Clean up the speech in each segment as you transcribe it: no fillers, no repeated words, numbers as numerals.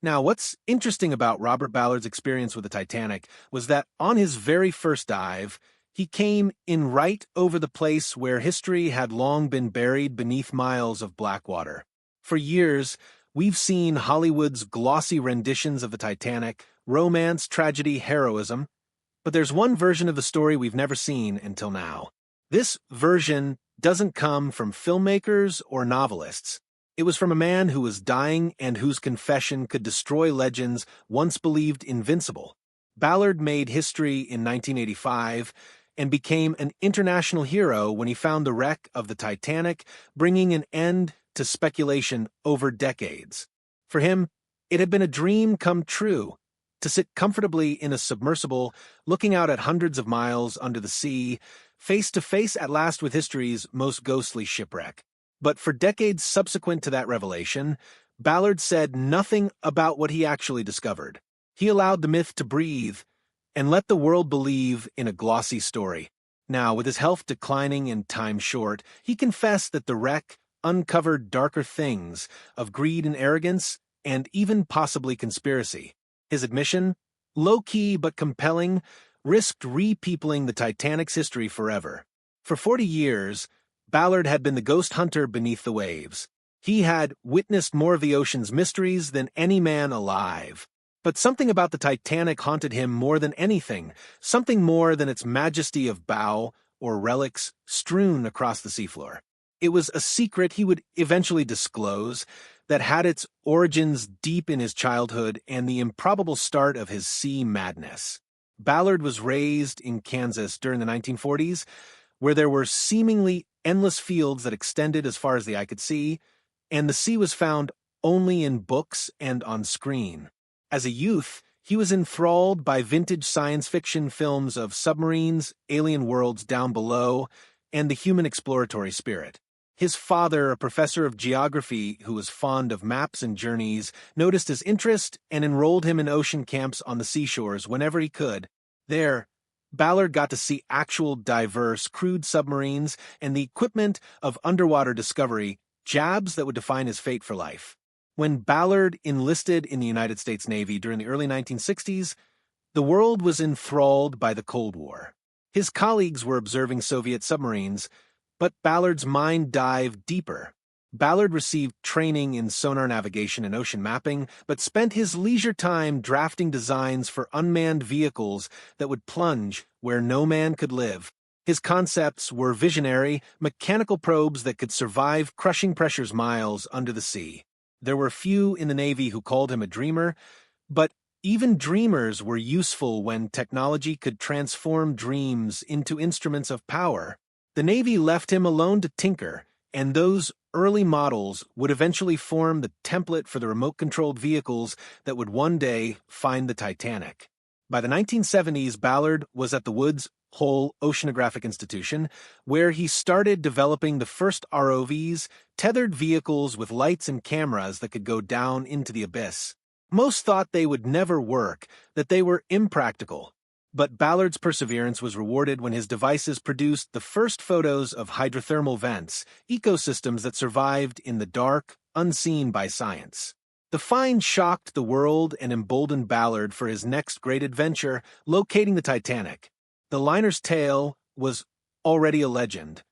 Now, what's interesting about Robert Ballard's experience with the Titanic was that on his very first dive, he came in right over the place where history had long been buried beneath miles of black water. For years, we've seen Hollywood's glossy renditions of the Titanic, romance, tragedy, heroism, but there's one version of the story we've never seen until now. This version doesn't come from filmmakers or novelists. It was from a man who was dying and whose confession could destroy legends once believed invincible. Ballard made history in 1985 and became an international hero when he found the wreck of the Titanic, bringing an end to speculation over decades. For him, it had been a dream come true, to sit comfortably in a submersible, looking out at hundreds of miles under the sea, face to face at last with history's most ghostly shipwreck. But for decades subsequent to that revelation, Ballard said nothing about what he actually discovered. He allowed the myth to breathe and let the world believe in a glossy story. Now, with his health declining and time short, he confessed that the wreck uncovered darker things of greed and arrogance and even possibly conspiracy. His admission, low-key but compelling, risked repeopling the Titanic's history forever. For 40 years, Ballard had been the ghost hunter beneath the waves. He had witnessed more of the ocean's mysteries than any man alive. But something about the Titanic haunted him more than anything, something more than its majesty of bow or relics strewn across the seafloor. It was a secret he would eventually disclose that had its origins deep in his childhood and the improbable start of his sea madness. Ballard was raised in Kansas during the 1940s, where there were seemingly endless fields that extended as far as the eye could see, and the sea was found only in books and on screen. As a youth, he was enthralled by vintage science fiction films of submarines, alien worlds down below, and the human exploratory spirit. His father, a professor of geography who was fond of maps and journeys, noticed his interest and enrolled him in ocean camps on the seashores whenever he could. There, Ballard got to see actual diverse, crewed submarines and the equipment of underwater discovery, jabs that would define his fate for life. When Ballard enlisted in the United States Navy during the early 1960s, the world was enthralled by the Cold War. His colleagues were observing Soviet submarines, but Ballard's mind dived deeper. Ballard received training in sonar navigation and ocean mapping, but spent his leisure time drafting designs for unmanned vehicles that would plunge where no man could live. His concepts were visionary, mechanical probes that could survive crushing pressures miles under the sea. There were few in the Navy who called him a dreamer, but even dreamers were useful when technology could transform dreams into instruments of power. The Navy left him alone to tinker, and those early models would eventually form the template for the remote-controlled vehicles that would one day find the Titanic. By the 1970s, Ballard was at the Woods Hole Oceanographic Institution, where he started developing the first ROVs, tethered vehicles with lights and cameras that could go down into the abyss. Most thought they would never work, that they were impractical. But Ballard's perseverance was rewarded when his devices produced the first photos of hydrothermal vents, ecosystems that survived in the dark, unseen by science. The find shocked the world and emboldened Ballard for his next great adventure, locating the Titanic. The liner's tale was already a legend.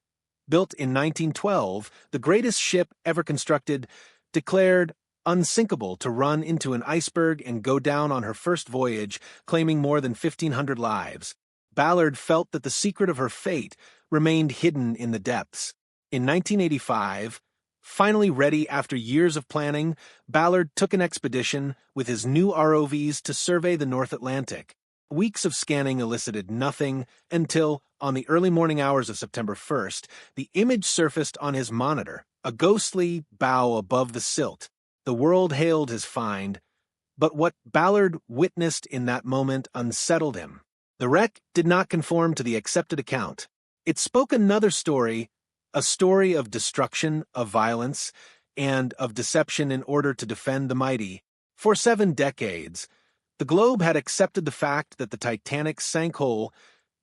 Built in 1912, the greatest ship ever constructed, declared unsinkable to run into an iceberg and go down on her first voyage, claiming more than 1,500 lives. Ballard felt that the secret of her fate remained hidden in the depths. In 1985, finally ready after years of planning, Ballard took an expedition with his new ROVs to survey the North Atlantic. Weeks of scanning elicited nothing until, on the early morning hours of September 1st, the image surfaced on his monitor, a ghostly bow above the silt. The world hailed his find, but what Ballard witnessed in that moment unsettled him. The wreck did not conform to the accepted account. It spoke another story, a story of destruction, of violence, and of deception in order to defend the mighty. For 7 decades, the globe had accepted the fact that the Titanic sank whole,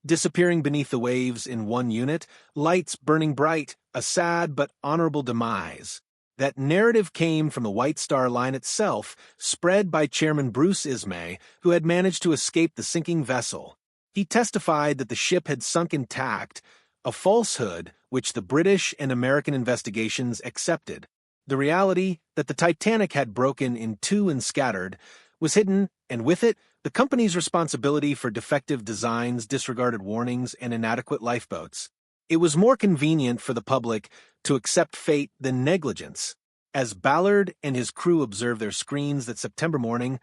disappearing beneath the waves in one unit, lights burning bright, a sad but honorable demise. That narrative came from the White Star Line itself, spread by Chairman Bruce Ismay, who had managed to escape the sinking vessel. He testified that the ship had sunk intact, a falsehood which the British and American investigations accepted. The reality that the Titanic had broken in two and scattered was hidden, and with it, the company's responsibility for defective designs, disregarded warnings, and inadequate lifeboats. It was more convenient for the public to accept fate than negligence. As Ballard and his crew observed their screens that September morning,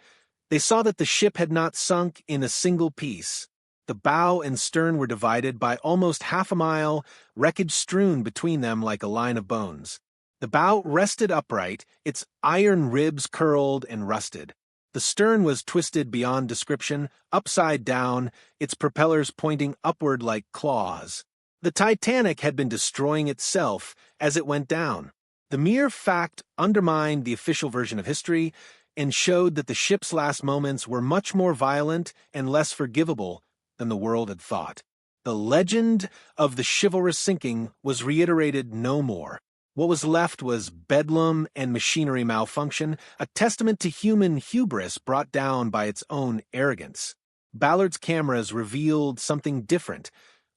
they saw that the ship had not sunk in a single piece. The bow and stern were divided by almost half a mile, wreckage strewn between them like a line of bones. The bow rested upright, its iron ribs curled and rusted. The stern was twisted beyond description, upside down, its propellers pointing upward like claws. The Titanic had been destroying itself as it went down. The mere fact undermined the official version of history and showed that the ship's last moments were much more violent and less forgivable than the world had thought. The legend of the chivalrous sinking was reiterated no more. What was left was bedlam and machinery malfunction, a testament to human hubris brought down by its own arrogance. Ballard's cameras revealed something different,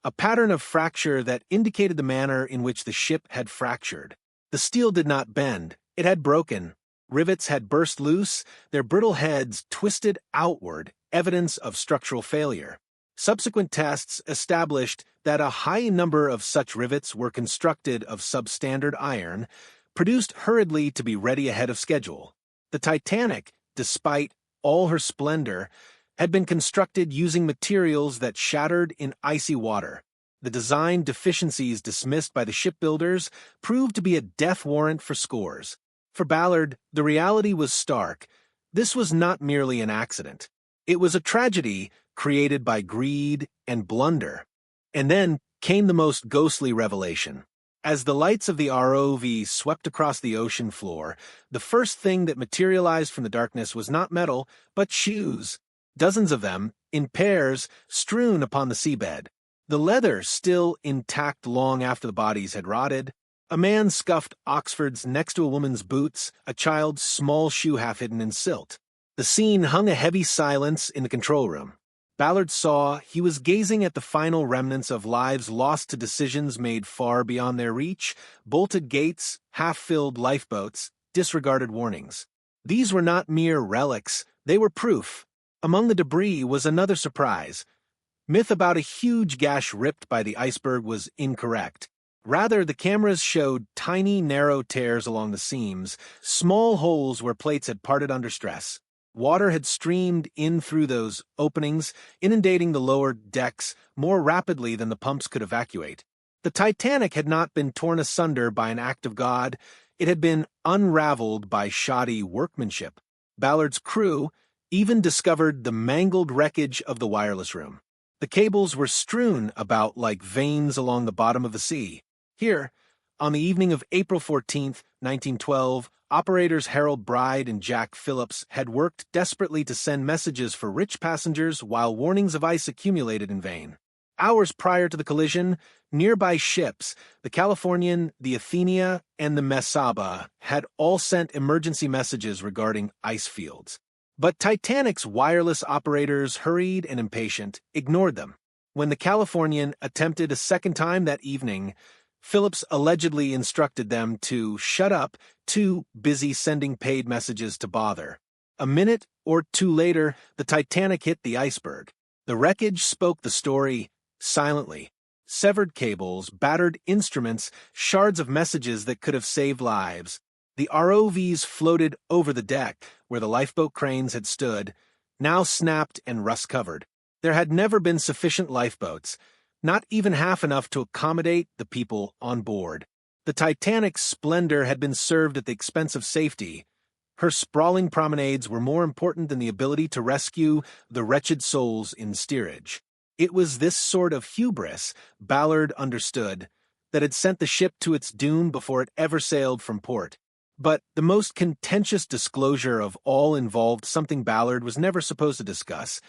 a pattern of fracture that indicated the manner in which the ship had fractured. The steel did not bend, it had broken. Rivets had burst loose, their brittle heads twisted outward, evidence of structural failure. Subsequent tests established that a high number of such rivets were constructed of substandard iron, produced hurriedly to be ready ahead of schedule. The Titanic, despite all her splendor, had been constructed using materials that shattered in icy water. The design deficiencies dismissed by the shipbuilders proved to be a death warrant for scores. For Ballard, the reality was stark. This was not merely an accident. It was a tragedy created by greed and blunder. And then came the most ghostly revelation. As the lights of the ROV swept across the ocean floor, the first thing that materialized from the darkness was not metal, but shoes. Dozens of them, in pairs, strewn upon the seabed. The leather still intact long after the bodies had rotted. A man scuffed Oxfords next to a woman's boots, a child's small shoe half hidden in silt. The scene hung a heavy silence in the control room. Ballard saw he was gazing at the final remnants of lives lost to decisions made far beyond their reach, bolted gates, half-filled lifeboats, disregarded warnings. These were not mere relics, they were proof. Among the debris was another surprise. Myth about a huge gash ripped by the iceberg was incorrect. Rather, the cameras showed tiny, narrow tears along the seams, small holes where plates had parted under stress. Water had streamed in through those openings, inundating the lower decks more rapidly than the pumps could evacuate. The Titanic had not been torn asunder by an act of God, it had been unraveled by shoddy workmanship. Ballard's crew even discovered the mangled wreckage of the wireless room. The cables were strewn about like veins along the bottom of the sea. Here, on the evening of April 14, 1912, operators Harold Bride and Jack Phillips had worked desperately to send messages for rich passengers while warnings of ice accumulated in vain. Hours prior to the collision, nearby ships, the Californian, the Athenia, and the Mesaba, had all sent emergency messages regarding ice fields. But Titanic's wireless operators, hurried and impatient, ignored them. When the Californian attempted a second time that evening, Phillips allegedly instructed them to shut up, too busy sending paid messages to bother. A minute or two later, the Titanic hit the iceberg. The wreckage spoke the story silently. Severed cables, battered instruments, shards of messages that could have saved lives. The ROVs floated over the deck, where the lifeboat cranes had stood, now snapped and rust-covered. There had never been sufficient lifeboats, not even half enough to accommodate the people on board. The Titanic's splendor had been served at the expense of safety. Her sprawling promenades were more important than the ability to rescue the wretched souls in steerage. It was this sort of hubris, Ballard understood, that had sent the ship to its doom before it ever sailed from port. But the most contentious disclosure of all involved something Ballard was never supposed to discuss: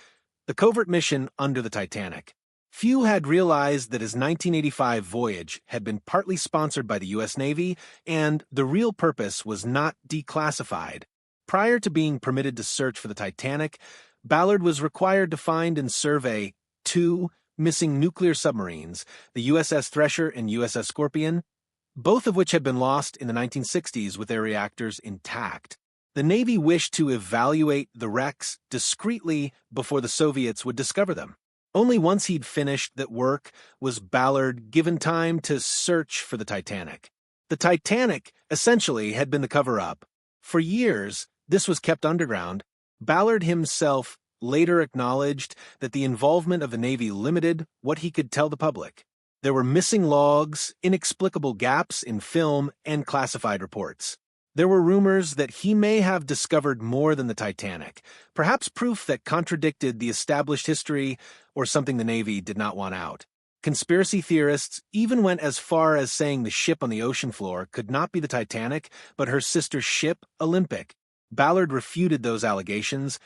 the covert mission under the Titanic. Few had realized that his 1985 voyage had been partly sponsored by the U.S. Navy, and the real purpose was not declassified. Prior to being permitted to search for the Titanic, Ballard was required to find and survey two missing nuclear submarines, the USS Thresher and USS Scorpion, both of which had been lost in the 1960s with their reactors intact. The Navy wished to evaluate the wrecks discreetly before the Soviets would discover them. Only once he'd finished that work was Ballard given time to search for the Titanic. The Titanic, essentially, had been the cover-up. For years, this was kept underground. Ballard himself later acknowledged that the involvement of the Navy limited what he could tell the public. There were missing logs, inexplicable gaps in film, and classified reports. There were rumors that he may have discovered more than the Titanic, perhaps proof that contradicted the established history or something the Navy did not want out. Conspiracy theorists even went as far as saying the ship on the ocean floor could not be the Titanic, but her sister ship, Olympic. Ballard refuted those allegations,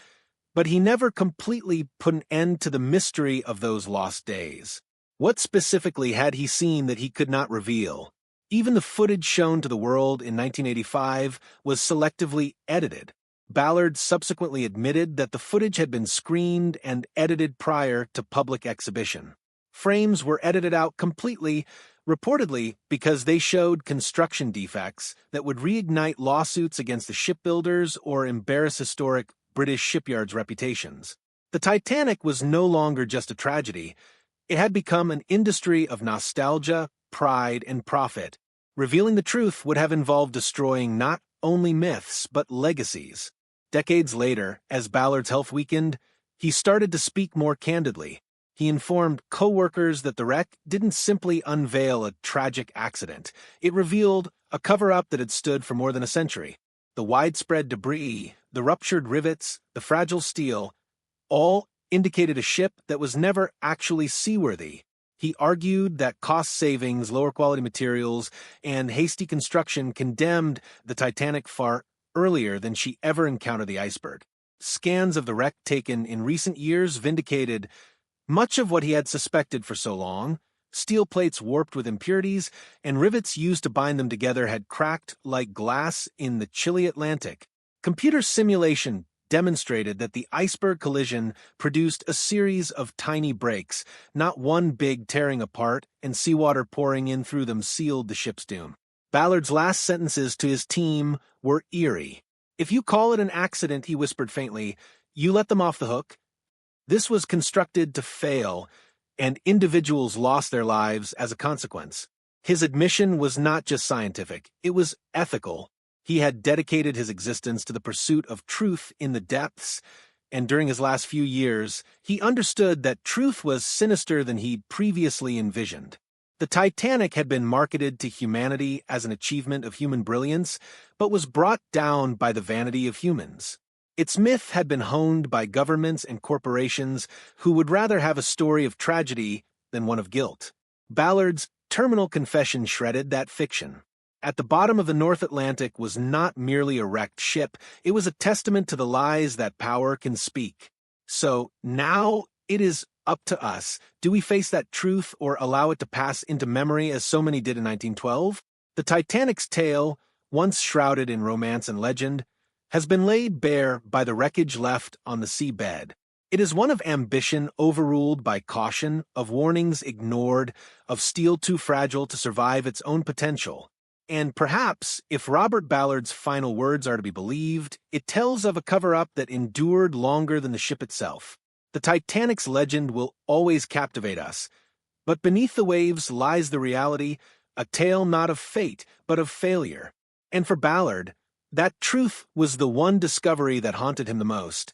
but he never completely put an end to the mystery of those lost days. What specifically had he seen that he could not reveal? Even the footage shown to the world in 1985 was selectively edited. Ballard subsequently admitted that the footage had been screened and edited prior to public exhibition. Frames were edited out completely, reportedly because they showed construction defects that would reignite lawsuits against the shipbuilders or embarrass historic British shipyards' reputations. The Titanic was no longer just a tragedy. It had become an industry of nostalgia, pride, and profit. Revealing the truth would have involved destroying not only myths, but legacies. Decades later, as Ballard's health weakened, he started to speak more candidly. He informed co-workers that the wreck didn't simply unveil a tragic accident. It revealed a cover-up that had stood for more than a century. The widespread debris, the ruptured rivets, the fragile steel, all indicated a ship that was never actually seaworthy. He argued that cost savings, lower quality materials, and hasty construction condemned the Titanic far earlier than she ever encountered the iceberg. Scans of the wreck taken in recent years vindicated much of what he had suspected for so long. Steel plates warped with impurities, and rivets used to bind them together had cracked like glass in the chilly Atlantic. Computer simulation demonstrated that the iceberg collision produced a series of tiny breaks, not one big tearing apart, and seawater pouring in through them sealed the ship's doom. Ballard's last sentences to his team were eerie. "If you call it an accident," he whispered faintly, "you let them off the hook." This was constructed to fail, and individuals lost their lives as a consequence. His admission was not just scientific, it was ethical. He had dedicated his existence to the pursuit of truth in the depths, and during his last few years, he understood that truth was sinister than he'd previously envisioned. The Titanic had been marketed to humanity as an achievement of human brilliance, but was brought down by the vanity of humans. Its myth had been honed by governments and corporations who would rather have a story of tragedy than one of guilt. Ballard's terminal confession shredded that fiction. At the bottom of the North Atlantic was not merely a wrecked ship, it was a testament to the lies that power can speak. So now it is up to us. Do we face that truth or allow it to pass into memory as so many did in 1912? The Titanic's tale, once shrouded in romance and legend, has been laid bare by the wreckage left on the seabed. It is one of ambition overruled by caution, of warnings ignored, of steel too fragile to survive its own potential. And perhaps, if Robert Ballard's final words are to be believed, it tells of a cover-up that endured longer than the ship itself. The Titanic's legend will always captivate us, but beneath the waves lies the reality, a tale not of fate, but of failure. And for Ballard, that truth was the one discovery that haunted him the most.